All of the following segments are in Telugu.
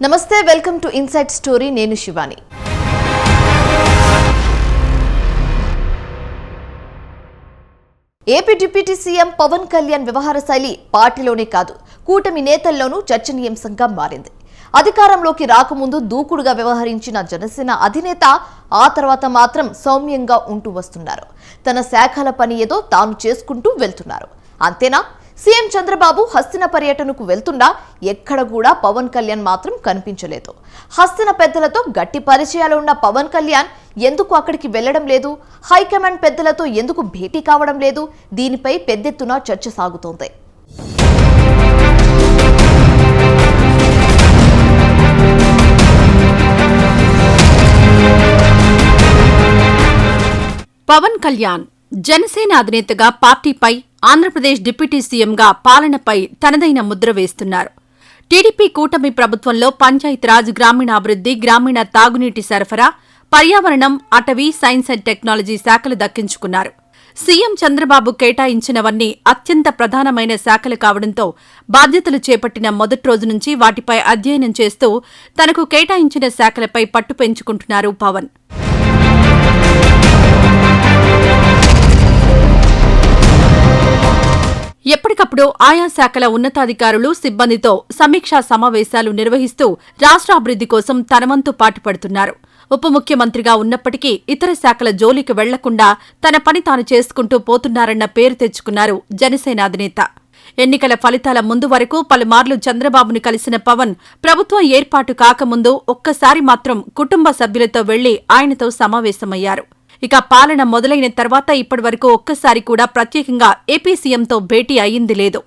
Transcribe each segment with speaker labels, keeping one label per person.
Speaker 1: నమస్తే, వెల్కమ్ టు ఇన్సైట్ స్టోరీ. నేను Shivani. AP deputy CM Pawan Kalyan వ్యవహార శైలి పార్టీలోనే కాదు, కూటమి నేతల్లోనూ చర్చనీయాంశంగా మారింది. అధికారంలోకి రాకముందు దూకుడుగా వ్యవహరించిన జనసేన అధినేత ఆ తర్వాత మాత్రం సౌమ్యంగా ఉంటూ వస్తున్నారు. తన శాఖల పని ఏదో తాను చేసుకుంటూ వెళ్తున్నారు. అంతేనా? సీఎం చంద్రబాబు హస్తిన పర్యటనకు వెళ్తున్నా ఎక్కడ కూడా పవన్ కళ్యాణ్ మాత్రం కనిపించలేదు. హస్తిన పెద్దలతో గట్టి పరిచయాలు ఉన్న పవన్ కళ్యాణ్ ఎందుకు అక్కడికి వెళ్లడం లేదు? హైకమాండ్ పెద్దలతో ఎందుకు భేటీ కావడం లేదు? దీనిపై పెద్దెత్తున చర్చ సాగుతోంది.
Speaker 2: పవన్ కళ్యాణ్ జనసేన అధినేతగా పార్టీపై, ఆంధ్రప్రదేశ్ డిప్యూటీ సీఎంగా పాలనపై తనదైన ముద్ర వేస్తున్నారు. టీడీపీ కూటమి ప్రభుత్వంలో పంచాయతీరాజ్, గ్రామీణాభివృద్ధి, గ్రామీణ తాగునీటి సరఫరా, పర్యావరణం, అటవీ, సైన్స్ అండ్ టెక్నాలజీ శాఖలు దక్కించుకున్నారు. సీఎం చంద్రబాబు కేటాయించినవన్నీ అత్యంత ప్రధానమైన శాఖలు కావడంతో బాధ్యతలు చేపట్టిన మొదటి రోజు నుంచి వాటిపై అధ్యయనం చేస్తూ తనకు కేటాయించిన శాఖలపై పట్టు పెంచుకుంటున్నారు పవన్. ఎప్పటికప్పుడు ఆయా శాఖల ఉన్నతాధికారులు, సిబ్బందితో సమీక్షా సమావేశాలు నిర్వహిస్తూ రాష్ట్ర అభివృద్ధి కోసం తనవంతు పాటుపడుతున్నారు. ఉప ముఖ్యమంత్రిగా ఉన్నప్పటికీ ఇతర శాఖల జోలికి వెళ్లకుండా తన పని తాను చేసుకుంటూ పోతున్నారన్న పేరు తెచ్చుకున్నారు జనసేన అధినేత. ఎన్నికల ఫలితాల ముందు వరకు పలుమార్లు చంద్రబాబును కలిసిన పవన్ ప్రభుత్వం ఏర్పాటు కాకముందు ఒక్కసారి మాత్రం కుటుంబ సభ్యులతో వెళ్లి ఆయనతో సమావేశమయ్యారు. ఇక పాలన మొదలైన తర్వాత ఇప్పటివరకు ఒక్కసారి కూడా ప్రత్యేకంగా ఏపీ సీఎంతో భేటీ అయ్యింది లేదు.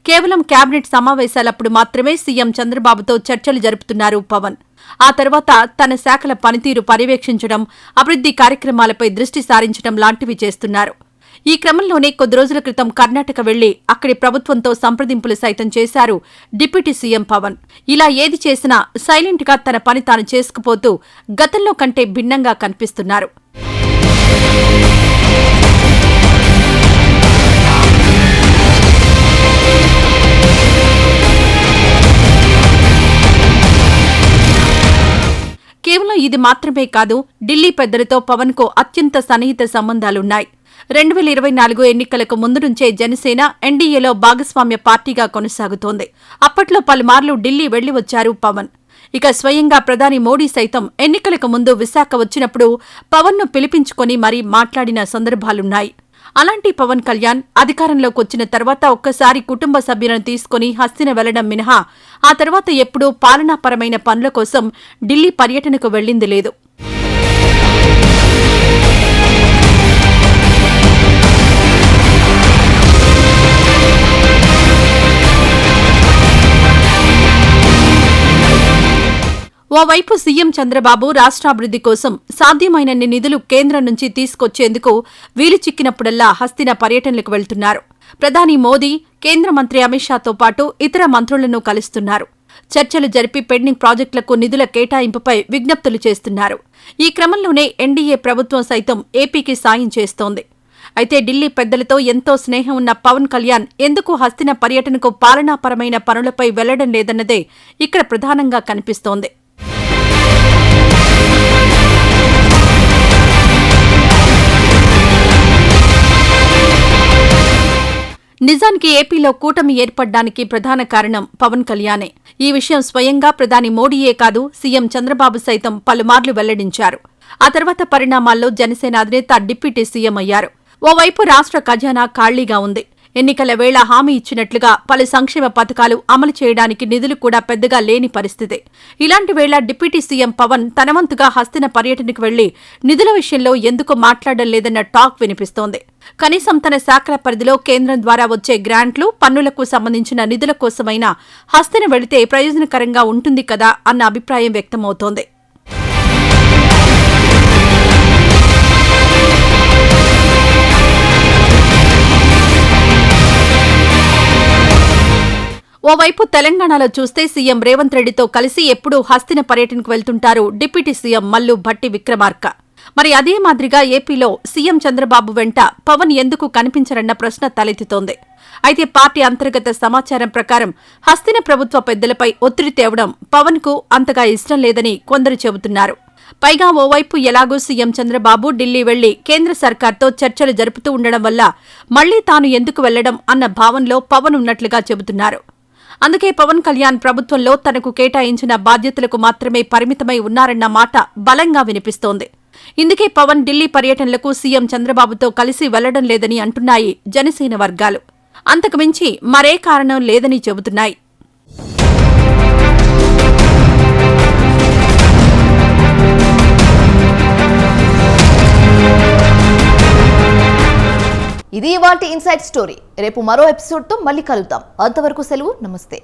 Speaker 2: కేవలం కేబినెట్ సమావేశాలప్పుడు మాత్రమే సీఎం చంద్రబాబుతో చర్చలు జరుపుతున్నారు పవన్. ఆ తర్వాత తన శాఖల పనితీరు పర్యవేక్షించడం, అభివృద్ధి కార్యక్రమాలపై దృష్టి సారించడం లాంటివి చేస్తున్నారు. ఈ క్రమంలోనే కొద్ది రోజుల క్రితం కర్ణాటక వెళ్లి అక్కడి ప్రభుత్వంతో సంప్రదింపులు సైతం చేశారు డిప్యూటీ సీఎం పవన్. ఇలా ఏది చేసినా సైలెంట్ గా తన పని తాను చేసుకుపోతూ గతంలో కంటే భిన్నంగా కనిపిస్తున్నారు. కేవలం ఇది మాత్రమే కాదు, ఢిల్లీ పెద్దలతో పవన్ కు అత్యంత సన్నిహిత సంబంధాలున్నాయి. 2024 ఎన్నికలకు ముందు నుంచే జనసేన ఎన్డీఏలో భాగస్వామ్య పార్టీగా కొనసాగుతోంది. అప్పట్లో పలుమార్లు ఢిల్లీ వెళ్లి వచ్చారు పవన్. ఇక స్వయంగా ప్రధాని మోడీ సైతం ఎన్నికలకు ముందు విశాఖ వచ్చినప్పుడు పవన్ను పిలిపించుకొని మరీ మాట్లాడిన సందర్భాలున్నాయి. అలాంటి పవన్ కళ్యాణ్ అధికారంలోకి వచ్చిన తర్వాత ఒక్కసారి కుటుంబ సభ్యులను తీసుకుని హస్తిన వెళ్లడం మినహా ఆ తర్వాత ఎప్పుడూ పాలనాపరమైన పనుల కోసం ఢిల్లీ పర్యటనకు వెళ్లింది లేదు. ఓవైపు సీఎం చంద్రబాబు రాష్ట్రాభివృద్ధి కోసం సాధ్యమైనన్ని నిధులు కేంద్రం నుంచి తీసుకొచ్చేందుకు వీలు చిక్కినప్పుడల్లా హస్తిన పర్యటనలకు వెళ్తున్నారు. ప్రధాని మోదీ, కేంద్ర మంత్రి అమిత్ షాతో పాటు ఇతర మంత్రులను కలుస్తున్నారు. చర్చలు జరిపి పెండింగ్ ప్రాజెక్టులకు నిధుల కేటాయింపుపై విజ్ఞప్తులు చేస్తున్నారు. ఈ క్రమంలోనే ఎన్డీఏ ప్రభుత్వం సైతం ఏపీకి సాయం చేస్తోంది. అయితే ఢిల్లీ పెద్దలతో ఎంతో స్నేహం ఉన్న పవన్ కళ్యాణ్ ఎందుకు హస్తిన పర్యటనకు పాలనాపరమైన పనులపై వెళ్లడం లేదన్నదే ఇక్కడ ప్రధానంగా కనిపిస్తోంది. నిజానికి ఏపీలో కూటమి ఏర్పడ్డానికి ప్రధాన కారణం పవన్ కళ్యాణే. ఈ విషయం స్వయంగా ప్రధాని మోడీయే కాదు, సీఎం చంద్రబాబు సైతం పలుమార్లు వెల్లడించారు. ఆ తర్వాత పరిణామాల్లో జనసేన అధినేత డిప్యూటీ సీఎం అయ్యారు. ఓవైపు రాష్ట్ర ఖజానా ఖాళీగా ఉంది. ఎన్నికల వేళ హామీ ఇచ్చినట్లుగా పలు సంక్షేమ పథకాలు అమలు చేయడానికి నిధులు కూడా పెద్దగా లేని పరిస్థితి. ఇలాంటి వేళ డిప్యూటీ సీఎం పవన్ తనవంతుగా హస్తిన పర్యటనకు వెళ్లి నిధుల విషయంలో ఎందుకు మాట్లాడడం లేదన్న టాక్ వినిపిస్తోంది. కనీసం తన శాఖల పరిధిలో కేంద్రం ద్వారా వచ్చే గ్రాంట్లు, పన్నులకు సంబంధించిన నిధుల కోసమైనా హస్తిన వెళితే ప్రయోజనకరంగా ఉంటుంది కదా అన్న అభిప్రాయం వ్యక్తమవుతోంది. ఓవైపు తెలంగాణలో చూస్తే సీఎం రేవంత్ రెడ్డితో కలిసి ఎప్పుడూ హస్తిన పర్యటనకు వెళ్తుంటారు డిప్యూటీ సీఎం మల్లు భట్టి విక్రమార్క. మరి అదే మాదిరిగా ఏపీలో సీఎం చంద్రబాబు వెంట పవన్ ఎందుకు కనిపించరన్న ప్రశ్న తలెత్తుతోంది. అయితే పార్టీ అంతర్గత సమాచారం ప్రకారం హస్తిన ప్రభుత్వ పెద్దలపై ఒత్తిడి తేవడం పవన్ కు అంతగా ఇష్టం లేదని కొందరు చెబుతున్నారు. పైగా ఓవైపు ఎలాగూ సీఎం చంద్రబాబు ఢిల్లీ వెళ్లి కేంద్ర సర్కార్తో చర్చలు జరుపుతూ ఉండడం వల్ల మళ్లీ తాను ఎందుకు వెళ్లడం అన్న భావనలో పవన్ ఉన్నట్లుగా చెబుతున్నారు. అందుకే పవన్ కళ్యాణ్ ప్రభుత్వంలో తనకు కేటాయించిన బాధ్యతలకు మాత్రమే పరిమితమై ఉన్నారన్న మాట బలంగా వినిపిస్తోంది. ఇందుకే పవన్ ఢిల్లీ పర్యటనలకు సీఎం చంద్రబాబుతో కలిసి వెళ్లడం లేదని అంటున్నాయి జనసేన వర్గాలు. అంతకుమించి మరే కారణం లేదని చెబుతున్నాయి.
Speaker 1: ఇది ఇవాల్టి ఇన్సైడ్ స్టోరీ. రేపు మరో ఎపిసోడ్తో మళ్ళీ కలుద్దాం. అంతవరకు సెలవు. నమస్తే.